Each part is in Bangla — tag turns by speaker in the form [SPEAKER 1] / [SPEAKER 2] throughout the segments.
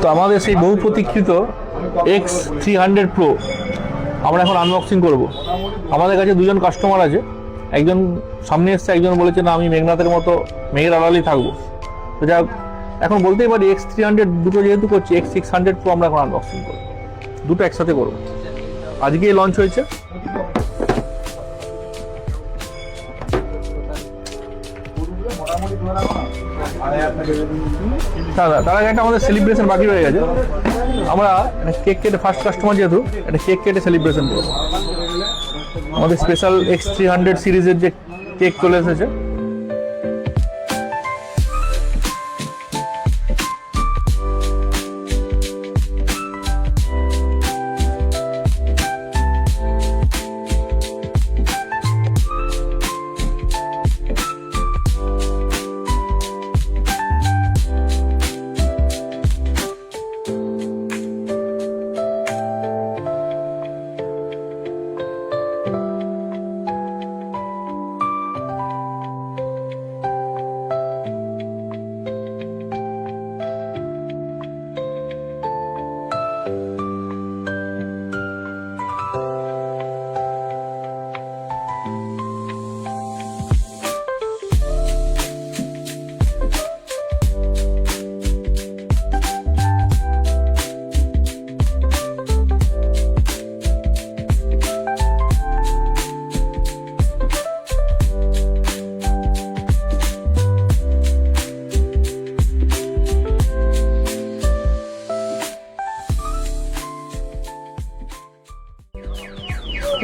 [SPEAKER 1] তো আমাদের সেই বহু প্রতীক্ষিত X300 Pro আমরা এখন আনবক্সিং করব। আমাদের কাছে দুজন কাস্টমার আছে, একজন সামনে এসছে, একজন বলেছে না আমি মেঘনাথের মতো মেঘের আড়ালেই থাকবো। তো যাক, এখন বলতেই পারি X300 দুটো যেহেতু করছি, X600 Pro আমরা এখন আনবক্সিং করবো, দুটো একসাথে করবো। আজকেই লঞ্চ হয়েছে। তার আগে একটা আমাদের সেলিব্রেশন বাকি রয়ে গেছে। আমরা কেক কেটে, ফার্স্ট কাস্টমার যেহেতু, একটা কেক কেটে সেলিব্রেশন করবো। আমাদের স্পেশাল X300 সিরিজের যে কেক চলে এসেছে,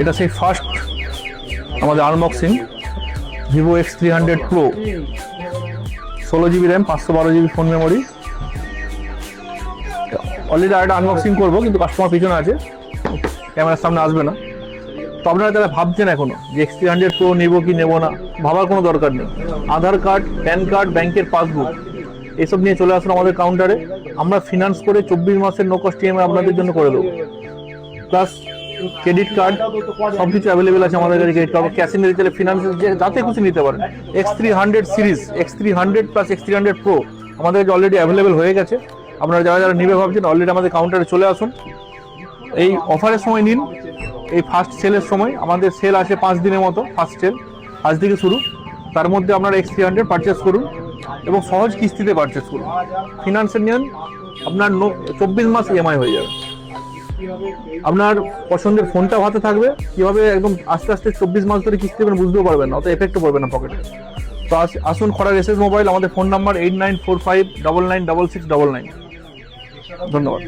[SPEAKER 1] এটা সেই ফার্স্ট আমাদের unboxing Vivo X300 Pro, 16GB RAM, 512GB phone memory. Already আরেকটা আনবক্সিং করবো, কিন্তু কাস্টমার পিছনে আছে, ক্যামেরার সামনে আসবে না। তো আপনারা তারা ভাবছেন এখনো যে X300 Pro নেবো কি নেবো না, ভাবার কোনো দরকার নেই। আধার কার্ড, প্যান কার্ড, ব্যাংকের পাসবুক এসব নিয়ে চলে আসুন আমাদের কাউন্টারে। আমরা ফিনান্স করে 24 মাসের নো কস্ট ইএমআই আপনাদের জন্য করে দেবো। প্লাস ক্রেডিট কার্ড সব কিছু অ্যাভেলেবেল আছে আমাদের কাছে। ক্রেডিট কার্ড, ক্যাশ নিতে চাইলে ফিনান্স যাতে খুশি নিতে পারেন। X300 series, X300 plus X300 Pro আমাদের কাছে অলরেডি অ্যাভেলেবেল হয়ে গেছে। আপনারা যারা যারা নেবে ভাবছেন অলরেডি আমাদের কাউন্টারে চলে আসুন। এই অফারের সময় নিন, এই ফার্স্ট সেলের সময়। আমাদের সেল আসে 5 দিনের মতো, ফার্স্ট সেল আজ থেকে শুরু। তার মধ্যে আপনারা X300 পারচেস করুন এবং সহজ কিস্তিতে পারচেস করুন। ফিনান্সে নেন, আপনার 24 মাস ইএমআই হয়ে যাবে। আপনার পছন্দের ফোনটাও হাতে থাকবে, কিভাবে একদম আস্তে আস্তে 24 মাস ধরে কিস্তি দেবেন বুঝতেও পারবেন না, অত এফেক্টও পড়বে না পকেটে। তো আসুন খড়ার এসএস মোবাইল, আমাদের ফোন নাম্বার 8945996699। ধন্যবাদ।